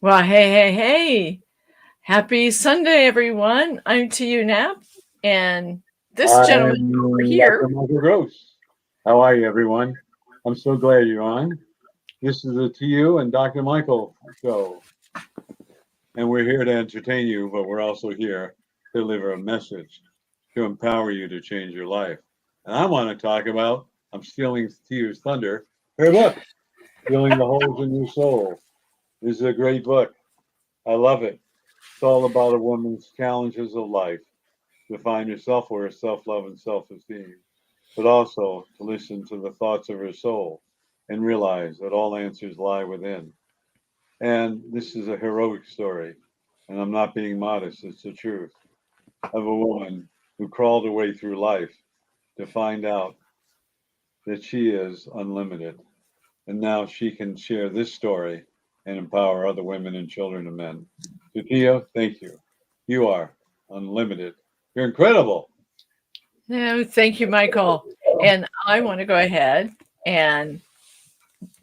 Well, hey. Happy Sunday, everyone. I'm To You Nap, and this gentleman over I'm Dr. here. Michael Gross. How are you, everyone? I'm so glad you're on. This is the TU and Dr. Michael show, and we're here to entertain you, but we're also here to deliver a message to empower you to change your life. And I want to talk about, I'm stealing TU's thunder, her book, Healing the Holes in Your Soul. This is a great book. I love it. It's all about a woman's challenges of life to find her self-worth, self-love, and self-esteem, but also to listen to the thoughts of her soul and realize that all answers lie within. And this is a heroic story, and I'm not being modest, it's the truth, of a woman who crawled her way through life to find out that she is unlimited. And now she can share this story and empower other women and children and men. So, Tia, thank you. You are unlimited. You're incredible. No, thank you, Michael. And I want to go ahead and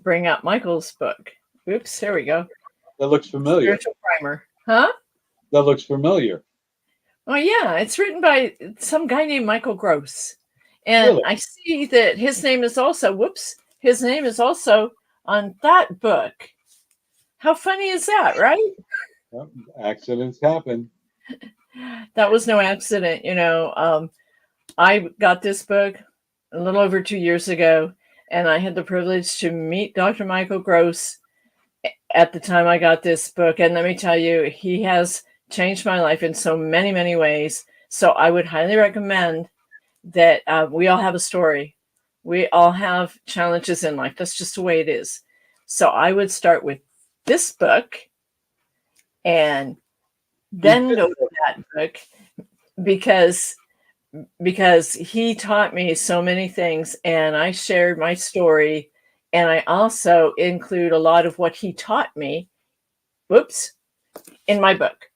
bring up Michael's book. Oops, here we go. That looks familiar. Spiritual Primer. Huh? That looks familiar. Oh, yeah. It's written by some guy named Michael Gross. And Really? I see that his name is also on that book. How funny is that, right? Yep. Accidents happen. That was no accident. I got this book a little over 2 years ago, and I had the privilege to meet Dr. Michael Gross at the time I got this book. And let me tell you, he has changed my life in so many, many ways. So I would highly recommend that we all have a story. We all have challenges in life. That's just the way it is. So I would start with this book and Read then this go to book. that book because he taught me so many things, and I shared my story, and I also include a lot of what he taught me, whoops, in my book.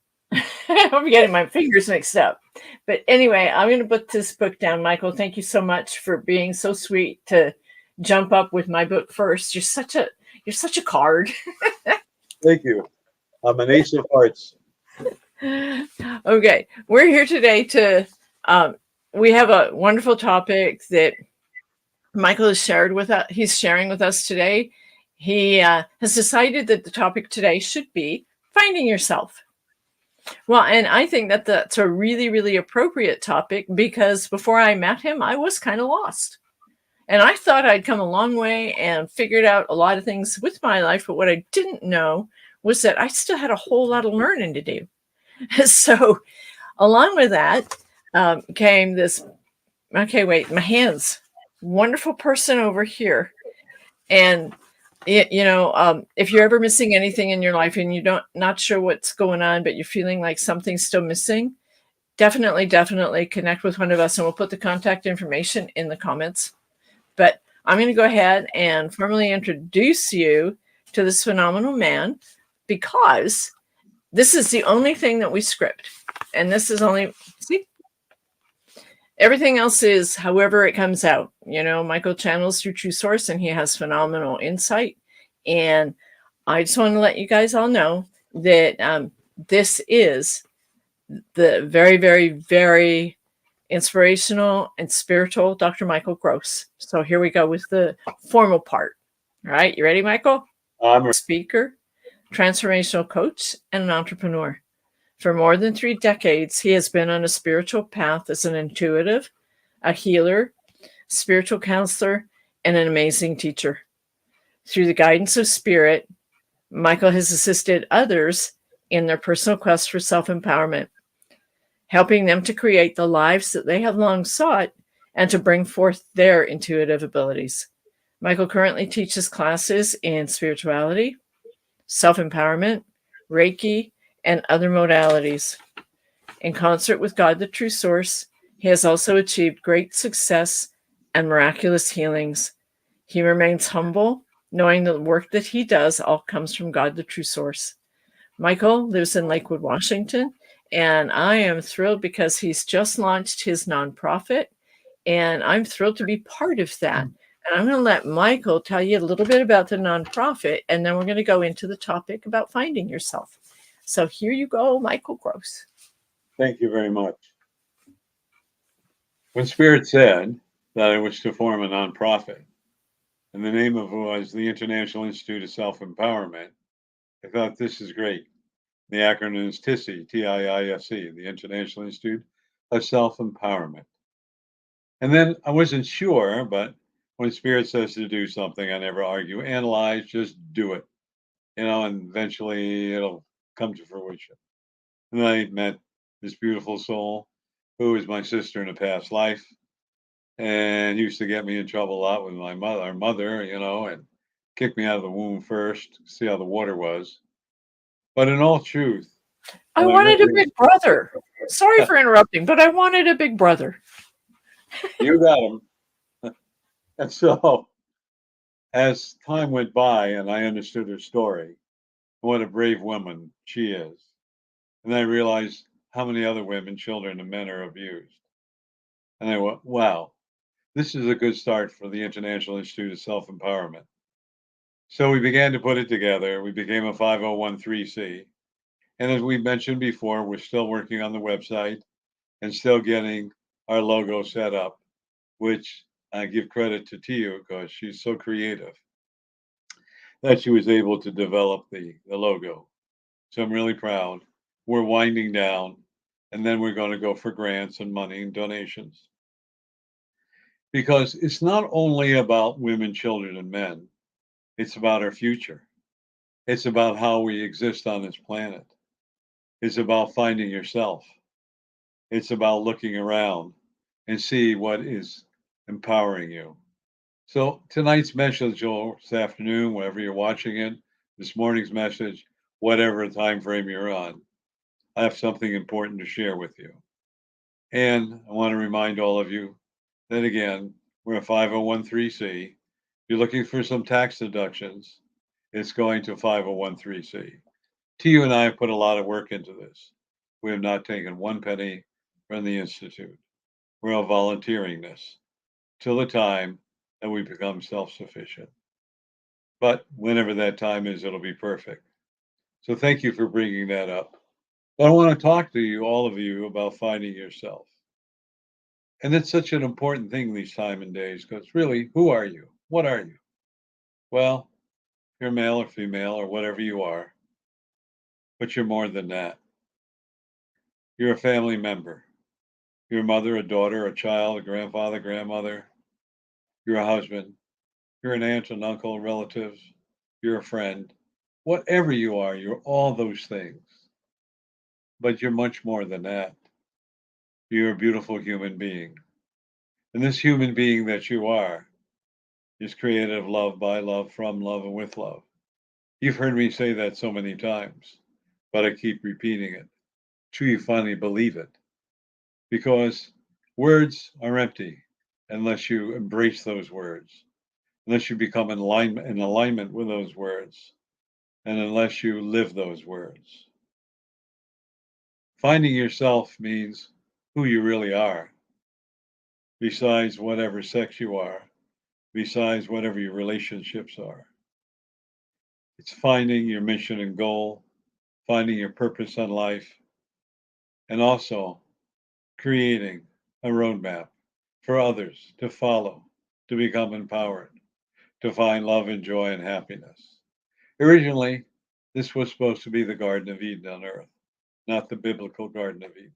I'm getting my fingers mixed up. But anyway, I'm going to put this book down. Michael, thank you so much for being so sweet to jump up with my book first. You're such a card. Thank you. I'm an ace of hearts. Okay, we're here today to um, we have a wonderful topic that Michael has shared with us. He's sharing with us today. He has decided that the topic today should be finding yourself. Well, and I think that that's a really, really appropriate topic because before I met him, I was kind of lost. And I thought I'd come a long way and figured out a lot of things with my life. But what I didn't know was that I still had a whole lot of learning to do. So, along with that came this. Okay, wait, my hands. Wonderful person over here. And if you're ever missing anything in your life and you don't not sure what's going on, but you're feeling like something's still missing, definitely connect with one of us, and we'll put the contact information in the comments. But I'm going to go ahead and formally introduce you to this phenomenal man because this is the only thing that we script, and this is only see. Everything else is however it comes out. Michael channels through True Source and he has phenomenal insight. And I just want to let you guys all know that this is the very, very, very inspirational and spiritual Dr. Michael Gross. So here we go with the formal part. All right, you ready, Michael? I'm Speaker, transformational coach, and an entrepreneur. For more than 3 decades, he has been on a spiritual path as an intuitive, a healer, spiritual counselor, and an amazing teacher. Through the guidance of spirit, Michael has assisted others in their personal quest for self empowerment, helping them to create the lives that they have long sought and to bring forth their intuitive abilities. Michael currently teaches classes in spirituality, self empowerment, Reiki, and other modalities. In concert with God, the true source, he has also achieved great success and miraculous healings. He remains humble, knowing the work that he does all comes from God, the true source. Michael lives in Lakewood, Washington, and I am thrilled because he's just launched his nonprofit, and I'm thrilled to be part of that. And I'm going to let Michael tell you a little bit about the nonprofit, and then we're going to go into the topic about finding yourself. So here you go, Michael Gross. Thank you very much. When Spirit said that I wish to form a nonprofit, and the name of it was the International Institute of Self-Empowerment, I thought this is great. The acronym is TISE, T-I-I-S-E, the International Institute of Self-Empowerment. And then I wasn't sure, but when Spirit says to do something, I never argue, analyze, just do it, and eventually it'll come to fruition. And I met this beautiful soul who was my sister in a past life and used to get me in trouble a lot with my mother, our mother, and kick me out of the womb first, see how the water was. But in all truth, I when I met wanted a big brother. Sorry for interrupting, but I wanted a big brother. you got him. And so as time went by and I understood her story, what a brave woman she is. And I realized how many other women, children, and men are abused. And I went, wow, this is a good start for the International Institute of Self-Empowerment. So we began to put it together. We became a 501c. And as we mentioned before, we're still working on the website and still getting our logo set up, which I give credit to Tiu because she's so creative that she was able to develop the logo. So I'm really proud. We're winding down, and then we're going to go for grants and money and donations. Because it's not only about women, children, and men, it's about our future. It's about how we exist on this planet. It's about finding yourself. It's about looking around and see what is empowering you. So tonight's message, or this afternoon, wherever you're watching it, this morning's message, whatever time frame you're on, I have something important to share with you. And I want to remind all of you that again, we're a 501c. You're looking for some tax deductions, it's going to 501c. Tiu and I have put a lot of work into this. We have not taken one penny from the Institute. We're all volunteering this till the time that we become self-sufficient. But whenever that time is, it'll be perfect. So thank you for bringing that up. But I want to talk to you, all of you, about finding yourself. And it's such an important thing these time and days because really, who are you? What are you? Well, you're male or female or whatever you are, but you're more than that. You're a family member. You're a mother, a daughter, a child, a grandfather, grandmother. You're a husband. You're an aunt, an uncle, relatives. You're a friend. Whatever you are, you're all those things. But you're much more than that. You're a beautiful human being. And this human being that you are is created of love, by love, from love, and with love. You've heard me say that so many times, but I keep repeating it till you finally believe it. Because words are empty unless you embrace those words, unless you become in alignment with those words, and unless you live those words. Finding yourself means who you really are, besides whatever sex you are, besides whatever your relationships are. It's finding your mission and goal, finding your purpose in life, and also creating a roadmap for others to follow, to become empowered, to find love and joy and happiness. Originally, this was supposed to be the Garden of Eden on earth, not the biblical Garden of Eden,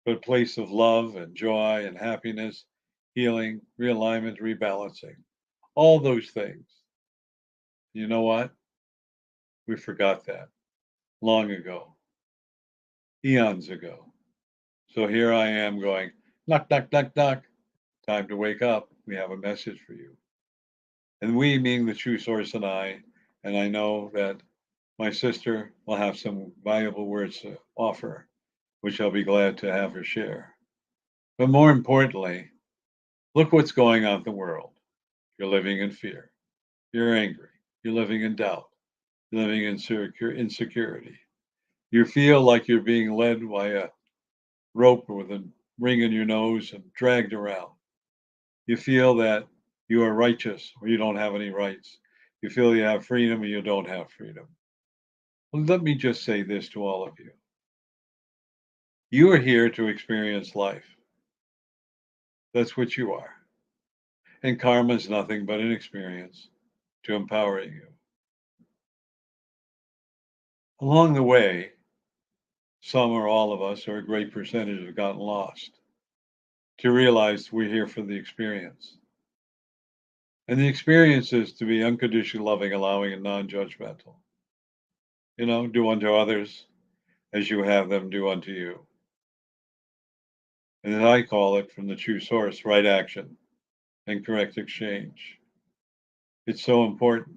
but a place of love and joy and happiness, healing, realignment, rebalancing, all those things. You know what? We forgot that long ago, eons ago. So here I am going, knock, knock, knock, knock. Time to wake up. We have a message for you. And we, meaning the true source and I know that my sister will have some valuable words to offer, which I'll be glad to have her share. But more importantly, look what's going on in the world. You're living in fear. You're angry. You're living in doubt. You're living in insecurity. You feel like you're being led by a rope with a ring in your nose and dragged around. You feel that You are righteous or you don't have any rights. You feel you have freedom or you don't have freedom. Well, let me just say this to all of you. You are here to experience life. That's what you are. And karma is nothing but an experience to empower you. Along the way, some or all of us, or a great percentage, have gotten lost to realize we're here for the experience. And the experience is to be unconditionally loving, allowing, and non judgmental. Do unto others as you have them do unto you. And as I call it from the true source, right action and correct exchange. It's so important.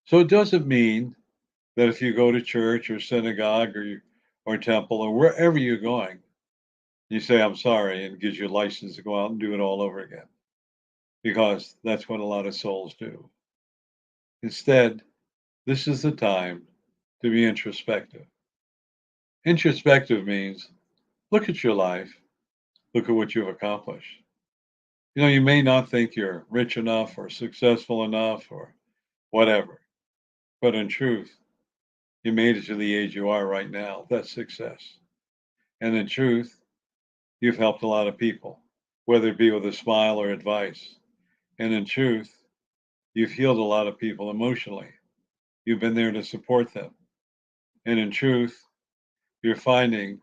So it doesn't mean that if you go to church or synagogue or temple or wherever you're going, you say, I'm sorry, and it gives you a license to go out and do it all over again. Because that's what a lot of souls do. Instead, this is the time to be introspective. Introspective means look at your life, look at what you've accomplished. You may not think you're rich enough or successful enough or whatever, but in truth, you made it to the age you are right now. That's success. And in truth, you've helped a lot of people, whether it be with a smile or advice. And in truth, you've healed a lot of people emotionally. You've been there to support them. And in truth, you're finding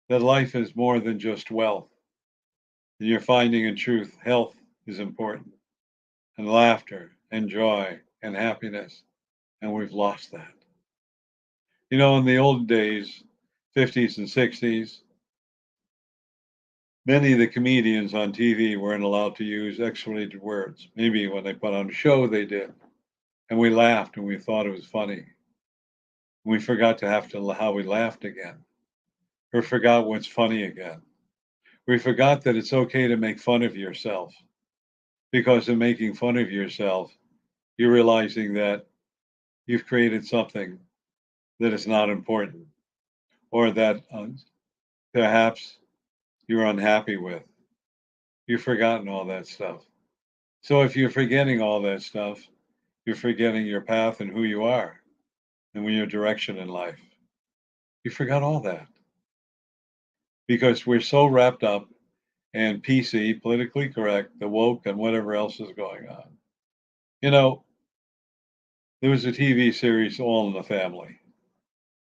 that life is more than just wealth. And you're finding in truth, health is important, and laughter, and joy, and happiness. And we've lost that. In the old days, 50s and 60s, many of the comedians on TV weren't allowed to use X-rated words. Maybe when they put on a show, they did. And we laughed and we thought it was funny. We forgot to how we laughed again. Or forgot what's funny again. We forgot that it's okay to make fun of yourself. Because in making fun of yourself, you're realizing that you've created something that is not important. Or that perhaps you're unhappy with. You've forgotten all that stuff. So if you're forgetting all that stuff, you're forgetting your path and who you are and your direction in life. You forgot all that because we're so wrapped up in PC, politically correct, the woke, and whatever else is going on. There was a TV series, All in the Family.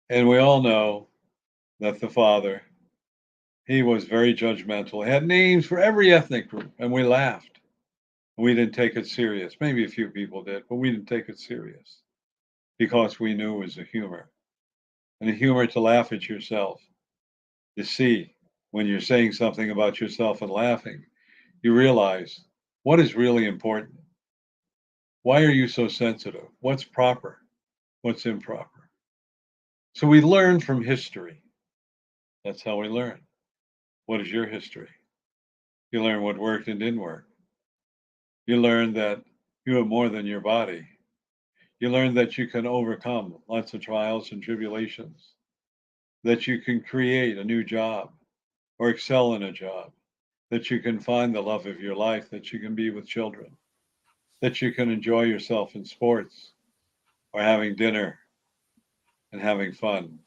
And we all know that the father, he was very judgmental. He had names for every ethnic group, and we laughed. We didn't take it serious. Maybe a few people did, but we didn't take it serious because we knew it was a humor. And a humor to laugh at yourself. To see when you're saying something about yourself and laughing, you realize what is really important. Why are you so sensitive? What's proper? What's improper? So we learn from history. That's how we learn. What is your history? You learn what worked and didn't work. You learn that you are more than your body. You learn that you can overcome lots of trials and tribulations, that you can create a new job or excel in a job, that you can find the love of your life, that you can be with children, that you can enjoy yourself in sports or having dinner and having fun.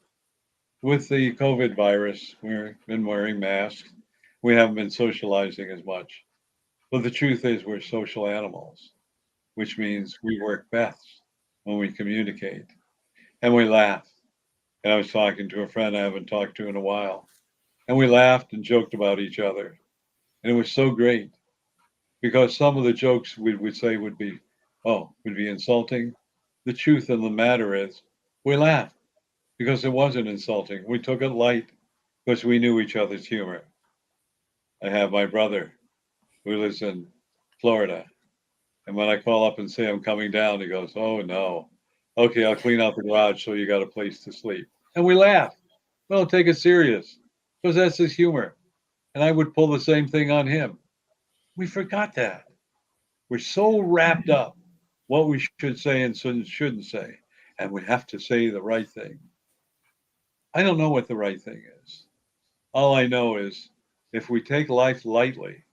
With the COVID virus, we've been wearing masks. We haven't been socializing as much. But the truth is, we're social animals, which means we work best when we communicate and we laugh. And I was talking to a friend I haven't talked to in a while, and we laughed and joked about each other. And it was so great because some of the jokes we would say would be insulting. The truth of the matter is, we laughed because it wasn't insulting. We took it light because we knew each other's humor. I have my brother who lives in Florida. And when I call up and say I'm coming down, he goes, "Oh no. Okay, I'll clean out the garage so you got a place to sleep." And we laugh. We don't take it serious because that's his humor. And I would pull the same thing on him. We forgot that. We're so wrapped up what we should say and shouldn't say. And we have to say the right thing. I don't know what the right thing is. All I know is if we take life lightly,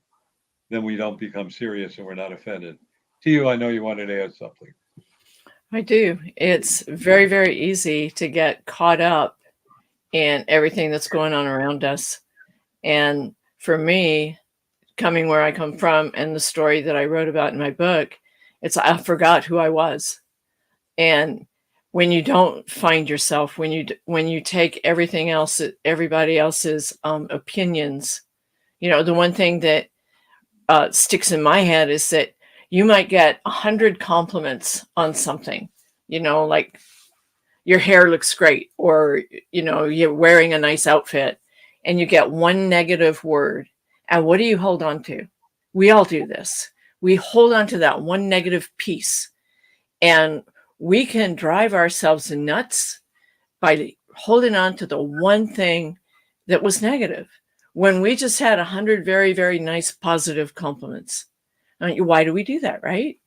then we don't become serious and we're not offended. To you, I know you wanted to add something. I do. It's very, very easy to get caught up in everything that's going on around us. And for me, coming where I come from and the story that I wrote about in my book, it's I forgot who I was. And when you don't find yourself, when you take everything else, everybody else's opinions, the one thing that sticks in my head is that you might get 100 compliments on something, like your hair looks great, or you're wearing a nice outfit, and you get one negative word. And what do you hold on to? We all do this. We hold on to that one negative piece, and we can drive ourselves nuts by holding on to the one thing that was negative when we just had 100 very, very nice positive compliments. Why do we do that, right?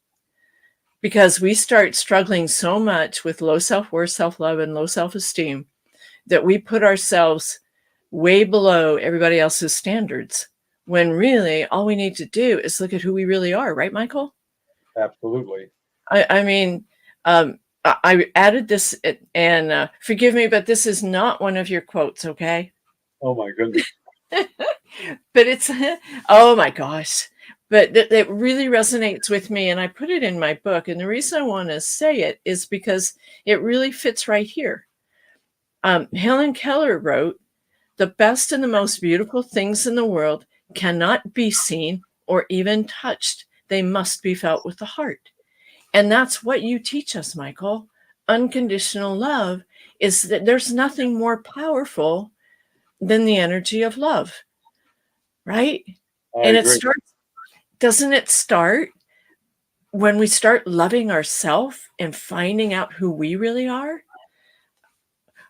Because we start struggling so much with low self-worth, self-love, and low self-esteem that we put ourselves way below everybody else's standards, when really all we need to do is look at who we really are, right, Michael? Absolutely. I mean, I added this, and forgive me, but this is not one of your quotes, okay? Oh my goodness. But it's, oh my gosh. But it really resonates with me, and I put it in my book. And the reason I want to say it is because it really fits right here. Helen Keller wrote, "The best and the most beautiful things in the world cannot be seen or even touched. They must be felt with the heart." And that's what you teach us, Michael. Unconditional love is that there's nothing more powerful than the energy of love, right? I And agree. doesn't it start when we start loving ourselves and finding out who we really are?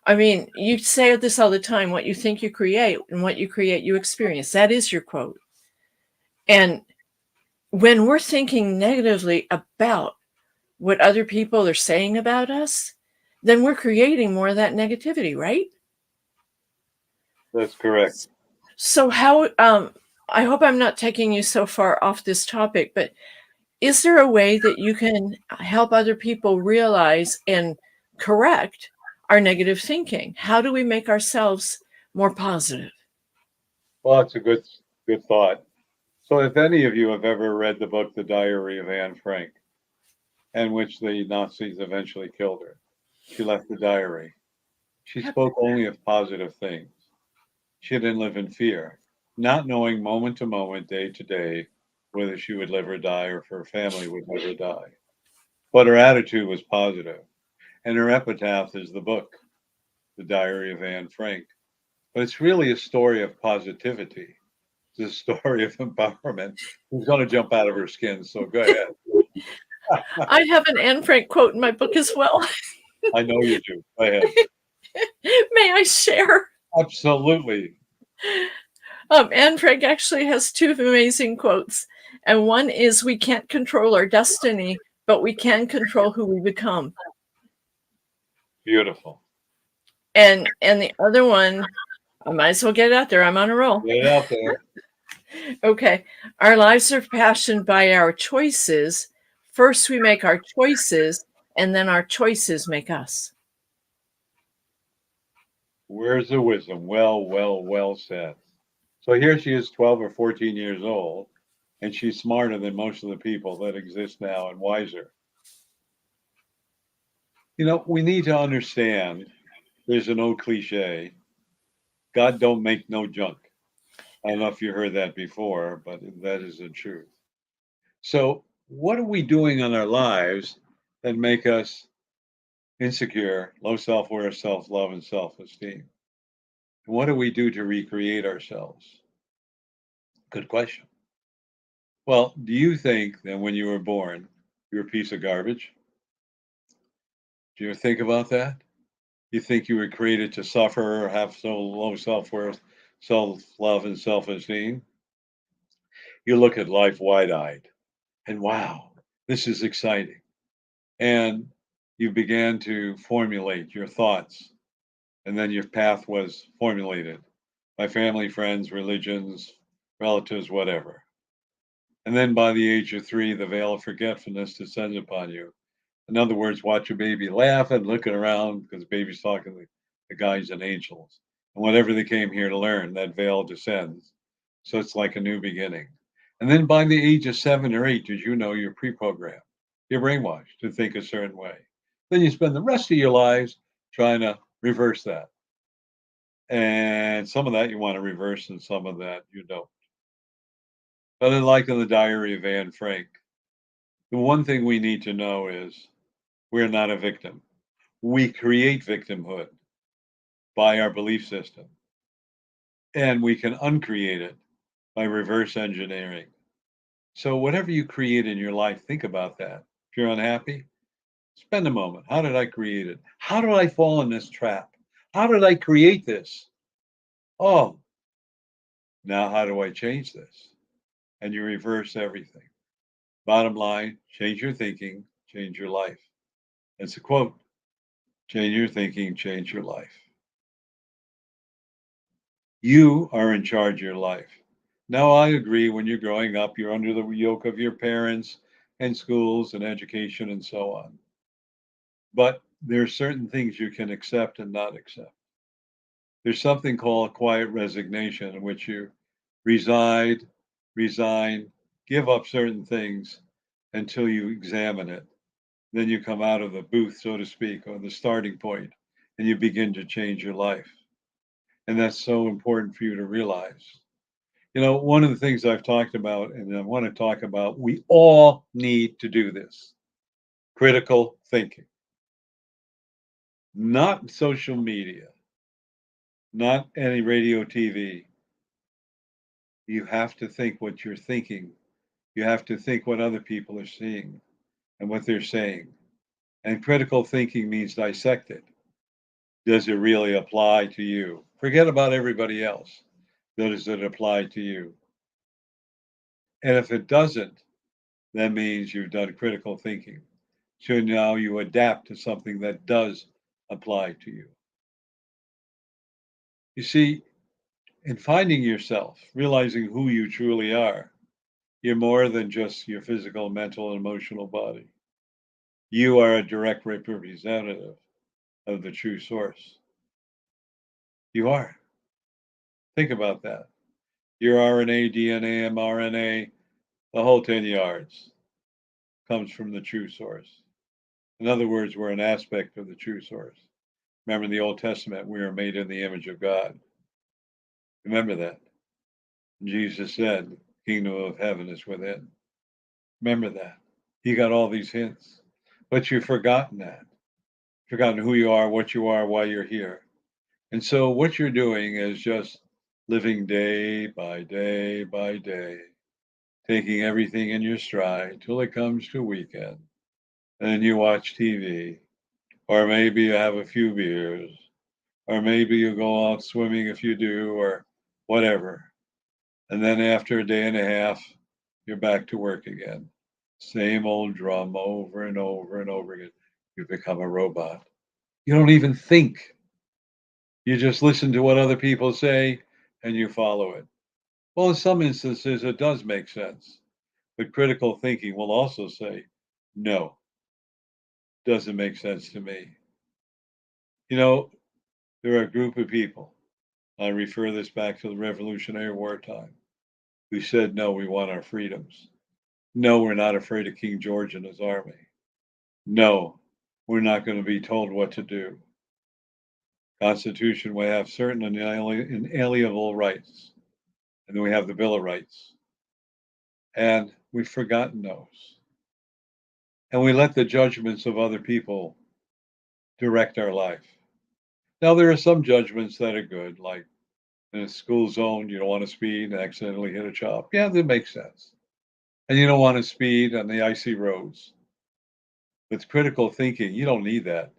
I mean, you say this all the time: what you think you create, and what you create you experience. That is your quote. And when we're thinking negatively about what other people are saying about us, then we're creating more of that negativity, right? That's correct. So how I hope I'm not taking you so far off this topic, but is there a way that you can help other people realize and correct our negative thinking? How do we make ourselves more positive? Well, it's a good thought. So if any of you have ever read the book The Diary of Anne Frank, in which the Nazis eventually killed her, she left the diary. She Yep. spoke only of positive things. She didn't live in fear, not knowing moment to moment, day to day, whether she would live or die or if her family would live or die. But her attitude was positive, and her epitaph is the book, The Diary of Anne Frank. But it's really a story of positivity. It's a story of empowerment. She's going to jump out of her skin, so go ahead. I have an Anne Frank quote in my book as well. I know you do. Go ahead. May I share? Absolutely. Anne Frank actually has two amazing quotes. And one is, "We can't control our destiny, but we can control who we become." Beautiful. And the other one, I might as well get it out there. I'm on a roll. Get it out there. Okay. "Our lives are fashioned by our choices. First, we make our choices, and then our choices make us." Where's the wisdom? Well said. So here she is, 12 or 14 years old, and she's smarter than most of the people that exist now and wiser. You know, we need to understand there's an old cliche God don't make no junk. I don't know if you heard that before, but that is the truth. So, what are we doing in our lives that make us insecure, low self worth, self love, and self esteem? And what do we do to recreate ourselves? Good question. Well, do you think that when you were born, you're a piece of garbage? Do you ever think about that? You think you were created to suffer or have so low self worth, self love, and self esteem? You look at life wide eyed and wow, this is exciting. And you began to formulate your thoughts, and then your path was formulated by family, friends, religions, relatives, whatever. And then by the age of 3, the veil of forgetfulness descends upon you. In other words, watch a baby laughing, looking around because the baby's talking to the guides and angels. And whatever they came here to learn, that veil descends. So it's like a new beginning. And then by the age of 7 or 8, as you know, you're pre-programmed. You're brainwashed to think a certain way. Then you spend the rest of your lives trying to reverse that. And some of that you want to reverse and some of that you don't. But like in the diary of Anne Frank, the one thing we need to know is we're not a victim. We create victimhood by our belief system, and we can uncreate it by reverse engineering. So, whatever you create in your life, think about that. If you're unhappy, spend a moment. How did I create it? How did I fall in this trap? How did I create this? Oh, now how do I change this? And you reverse everything. Bottom line, change your thinking, change your life. It's a quote: change your thinking, change your life. You are in charge of your life. Now, I agree when you're growing up, you're under the yoke of your parents and schools and education and so on. But there are certain things you can accept and not accept. There's something called quiet resignation, in which you reside, resign, give up certain things until you examine it. Then you come out of the booth, so to speak, or the starting point, and you begin to change your life. And that's so important for you to realize. You know, one of the things I've talked about, and I want to talk about, we all need to do this: critical thinking, not social media, not any radio, TV. You have to think what you're thinking. You have to think what other people are seeing and what they're saying. And critical thinking means dissect it. Does it really apply to you? Forget about everybody else. Does it apply to you? And if it doesn't, that means you've done critical thinking. So now you adapt to something that does apply to you. You see, in finding yourself, realizing who you truly are, you're more than just your physical, mental, and emotional body. You are a direct representative of the true source. You are. Think about that. Your RNA, DNA, mRNA, the whole 10 yards comes from the true source. In other words, we're an aspect of the true source. Remember in the Old Testament, we are made in the image of God. Remember that. Jesus said, Kingdom of heaven is within. Remember that. You got all these hints, but you've forgotten that. Forgotten who you are, what you are, why you're here. And so what you're doing is just living day by day by day, taking everything in your stride till it comes to weekend. And then you watch TV, or maybe you have a few beers, or maybe you go out swimming if you do, or whatever. And then after a day and a half, you're back to work again. Same old drum over and over and over again. You become a robot. You don't even think. You just listen to what other people say and you follow it. Well, in some instances, it does make sense. But critical thinking will also say, no, doesn't make sense to me. You know, there are a group of people, I refer this back to the Revolutionary War time, who said, no, we want our freedoms. No, we're not afraid of King George and his army. No, we're not going to be told what to do. Constitution, we have certain inalienable rights. And then we have the Bill of Rights. And we've forgotten those. And we let the judgments of other people direct our life. Now, there are some judgments that are good, like in a school zone, you don't want to speed and accidentally hit a child. Yeah, that makes sense. And you don't want to speed on the icy roads. With critical thinking, you don't need that.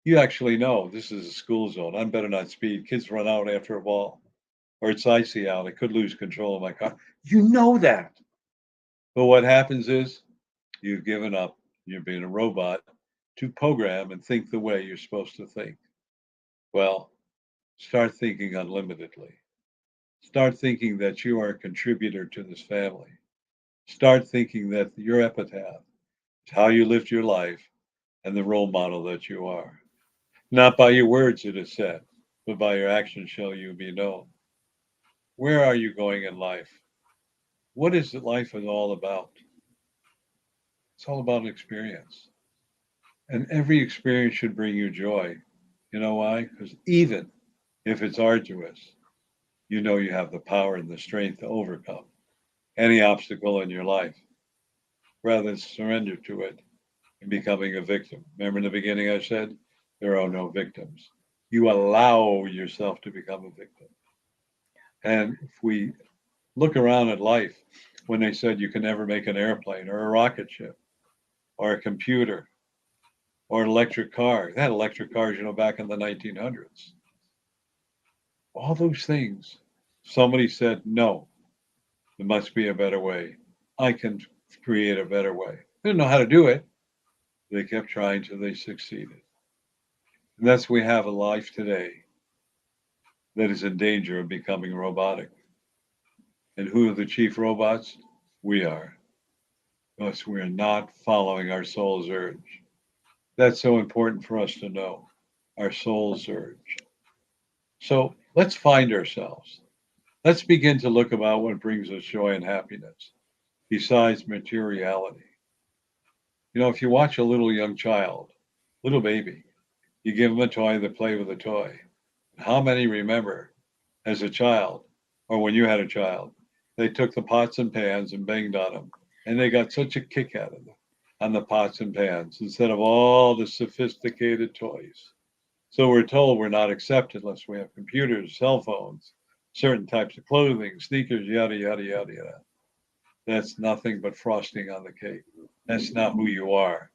You actually know this is a school zone. I'm better not speed. Kids run out after a ball, or it's icy out. I could lose control of my car. You know that. But what happens is you've given up. You're being a robot to program and think the way you're supposed to think. Well, start thinking unlimitedly. Start thinking that you are a contributor to this family. Start thinking that your epitaph is how you lived your life and the role model that you are. Not by your words, it is said, but by your actions shall you be known. Where are you going in life? What is life all about? It's all about experience. And every experience should bring you joy. You know why? Because even if it's arduous, you know you have the power and the strength to overcome any obstacle in your life rather than surrender to it and becoming a victim. Remember in the beginning I said there are no victims. You allow yourself to become a victim. And if we look around at life, when they said you can never make an airplane or a rocket ship or a computer or an electric car, they had electric cars, back in the 1900s. All those things, somebody said, no, there must be a better way. I can create a better way. They didn't know how to do it. They kept trying till they succeeded. And that's we have a life today that is in danger of becoming robotic. And who are the chief robots? We are. Because we are not following our soul's urge. That's so important for us to know. Our soul's urge. So let's find ourselves. Let's begin to look about what brings us joy and happiness besides materiality. If you watch a little young child, little baby, you give them a toy, they play with the toy. How many remember as a child, or when you had a child, they took the pots and pans and banged on them, and they got such a kick out of them on the pots and pans instead of all the sophisticated toys. So we're told we're not accepted unless we have computers, cell phones, certain types of clothing, sneakers, yada, yada, yada, yada. That's nothing but frosting on the cake. That's not who you are.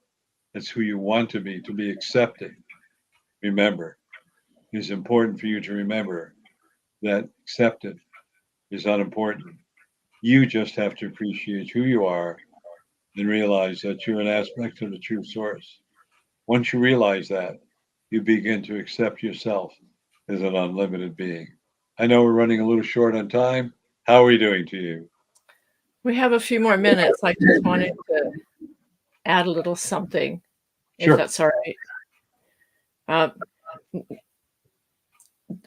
That's who you want to be accepted. Remember, it's important for you to remember that accepted is unimportant. You just have to appreciate who you are and realize that you're an aspect of the true source. Once you realize that, you begin to accept yourself as an unlimited being. I know we're running a little short on time. How are we doing to you? We have a few more minutes. I just wanted to add a little something, if Sure. that's all right.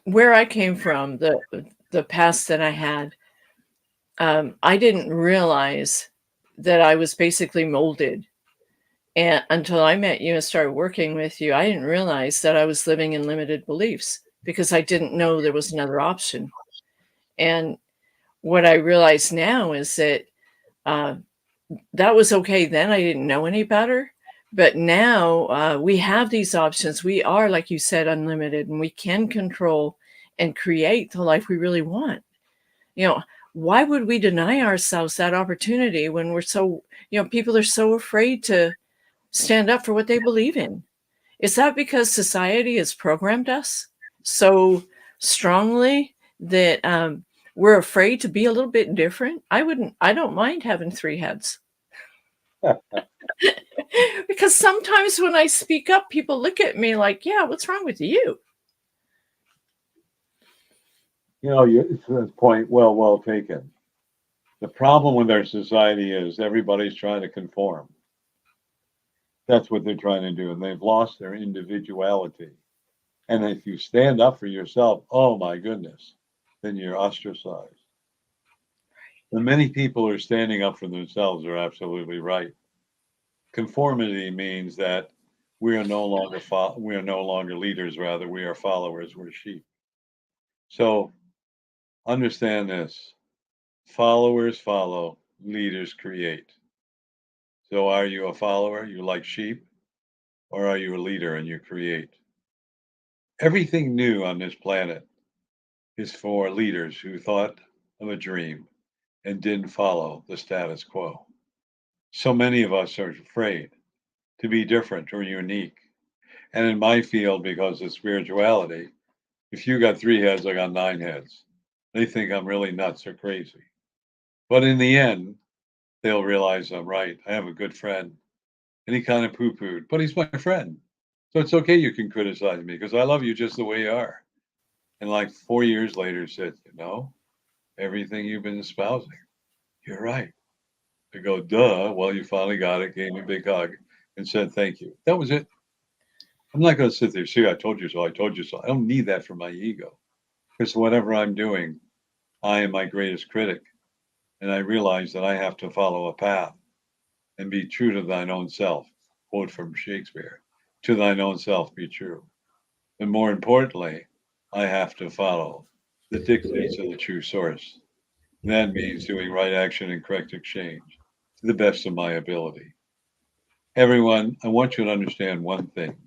Where I came from, the past that I had, I didn't realize that I was basically molded. And until I met you and started working with you, I didn't realize that I was living in limited beliefs because I didn't know there was another option. And what I realize now is that that was okay then. I didn't know any better. But now we have these options. We are, like you said, unlimited, and we can control and create the life we really want. Why would we deny ourselves that opportunity when we're so, people are so afraid to stand up for what they believe in? Is that because society has programmed us so strongly that we're afraid to be a little bit different? I don't mind having three heads. Because sometimes when I speak up, people look at me like, yeah, what's wrong with you? It's a point well taken. The problem with our society is everybody's trying to conform. That's what they're trying to do, and they've lost their individuality. And if you stand up for yourself, oh my goodness, then you're ostracized. And many people who are standing up for themselves are absolutely right. Conformity means that we are no longer leaders, rather we are followers, we're sheep. So understand this. Followers follow, leaders create. So are you a follower, you like sheep, or are you a leader and you create? Everything new on this planet is for leaders who thought of a dream and didn't follow the status quo. So many of us are afraid to be different or unique. And in my field, because of spirituality, if you got three heads, I got nine heads. They think I'm really nuts or crazy. But in the end, they'll realize I'm right. I have a good friend, and he kind of poo pooed, but he's my friend. So it's okay you can criticize me because I love you just the way you are. And like 4 years later, said, everything you've been espousing, you're right. I go, duh. Well, you finally got it, gave me a big hug, and said thank you. That was it. I'm not going to sit there, see, I told you so, I told you so. I don't need that for my ego. Because whatever I'm doing, I am my greatest critic. And I realize that I have to follow a path and be true to thine own self. Quote from Shakespeare, to thine own self be true. And more importantly, I have to follow the dictates of the true source. And that means doing right action and correct exchange to the best of my ability. Everyone, I want you to understand one thing.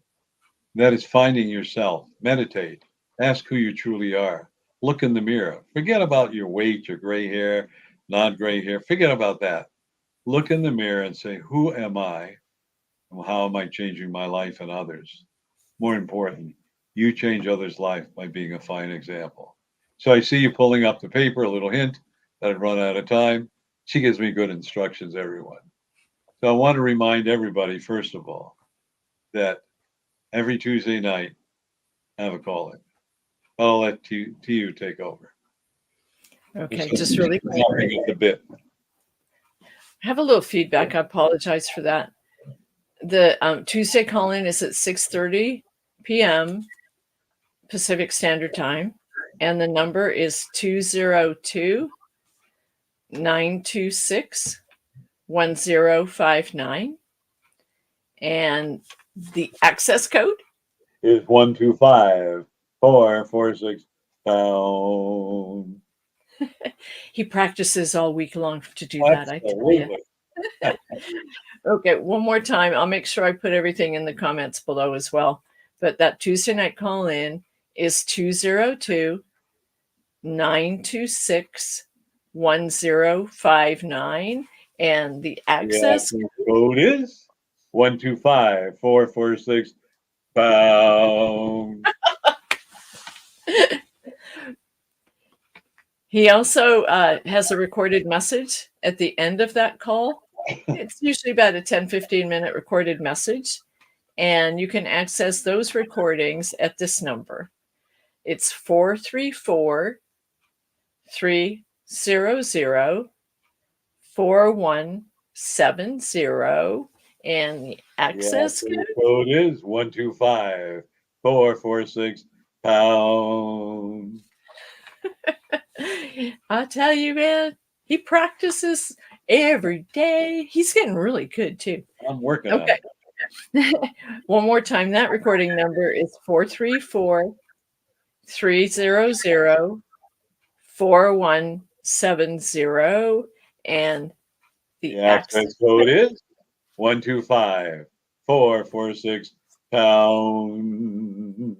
That is finding yourself. Meditate. Ask who you truly are. Look in the mirror. Forget about your weight, your gray hair, not gray hair. Forget about that. Look in the mirror and say, who am I? And how am I changing my life and others? More important, you change others' life by being a fine example. So I see you pulling up the paper, a little hint that I've run out of time. She gives me good instructions, everyone. So I want to remind everybody, first of all, that every Tuesday night, I have a call in. I'll let TU take over. Okay, just really quick. The bit. I have a little feedback. I apologize for that. The Tuesday call-in is at 6:30 p.m. Pacific Standard Time, and the number is 202-926-1059. And the access code is 125-446 pound. He practices all week long to do that, I tell you. Okay, one more time. I'll make sure I put everything in the comments below as well. But that Tuesday night call-in is 202-926-1059. And the access code is 125-446 pound. He also has a recorded message at the end of that call. It's usually about a 10-15 minute recorded message. And you can access those recordings at this number. It's 434-300-4170. And the access code is 125-446 pound. I'll tell you, man, he practices every day. He's getting really good too. I'm working on it. One more time, that recording number is 434-300-4170. And the access code is 125-446 pound.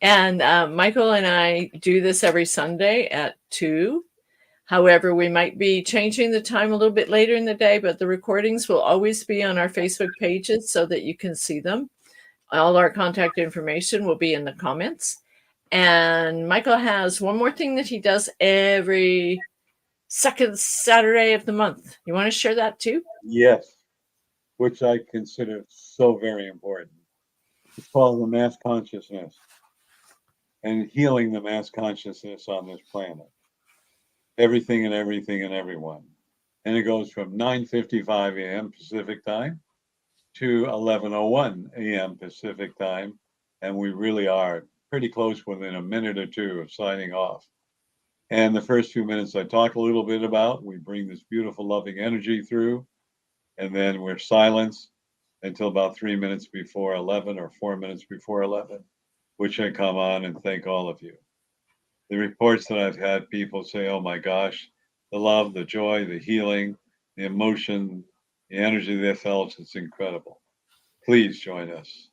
And Michael and I do this every Sunday at 2. However, we might be changing the time a little bit later in the day, but the recordings will always be on our Facebook pages so that you can see them. All our contact information will be in the comments. And Michael has one more thing that he does every second Saturday of the month. You want to share that too? Yes, which I consider so very important. It's called the mass consciousness and healing the mass consciousness on this planet. Everything and everyone. And it goes from 9:55 a.m. Pacific time to 11:01 a.m. Pacific time. And we really are pretty close within a minute or two of signing off. And the first few minutes I talk a little bit about, we bring this beautiful loving energy through, and then we're silenced until about 3 minutes before 11 or 4 minutes before 11, which I come on and thank all of you. The reports that I've had, people say, oh my gosh, the love, the joy, the healing, the emotion, the energy they felt, it's incredible. Please join us.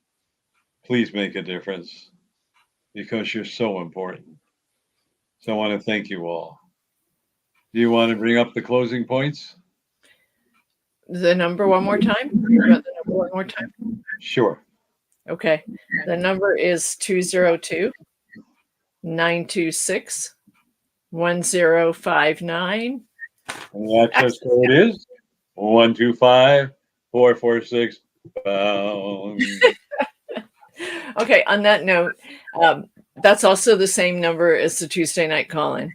Please make a difference because you're so important. So I want to thank you all. Do you want to bring up the closing points? The number one more time? The number one more time? Sure. Okay. The number is 202-926-1059. And the access code is 125-446 pound. Okay, on that note, that's also the same number as the Tuesday night call-in.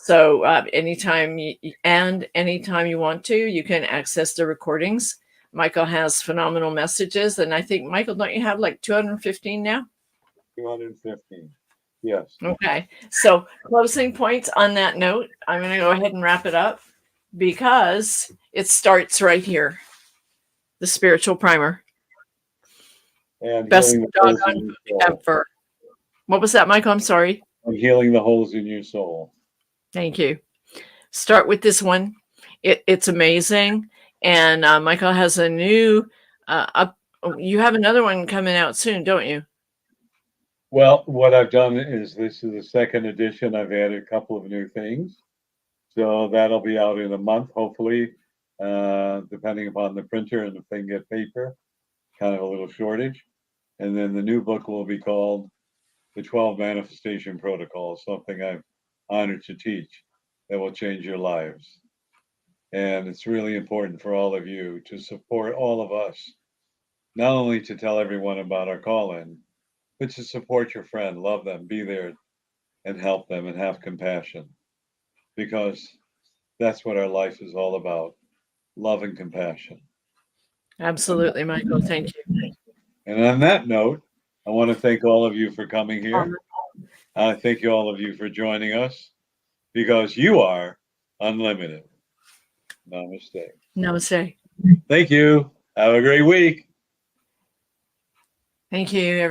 So anytime you want to, you can access the recordings. Michael has phenomenal messages, and I think, Michael, don't you have like 215 now? 215. Yes. Okay. So closing points on that note, I'm going to go ahead and wrap it up because it starts right here. The spiritual primer. And Best healing the holes doggone in your food soul. ever. What was that, Michael? I'm sorry. And healing the holes in your soul. Thank you. Start with this one. It's amazing. And Michael has a new, you have another one coming out soon, don't you? Well, what I've done is this is the second edition. I've added a couple of new things. So that'll be out in a month, hopefully, depending upon the printer and if they can get paper. Kind of a little shortage. And then the new book will be called The 12 Manifestation Protocols, something I'm honored to teach that will change your lives. And it's really important for all of you to support all of us, not only to tell everyone about our call-in, but to support your friend, love them, be there and help them and have compassion. Because that's what our life is all about, love and compassion. Absolutely, Michael. Thank you. And on that note, I want to thank all of you for coming here. I thank you all of you for joining us because you are unlimited. Namaste. Namaste. Thank you. Have a great week. Thank you, everyone.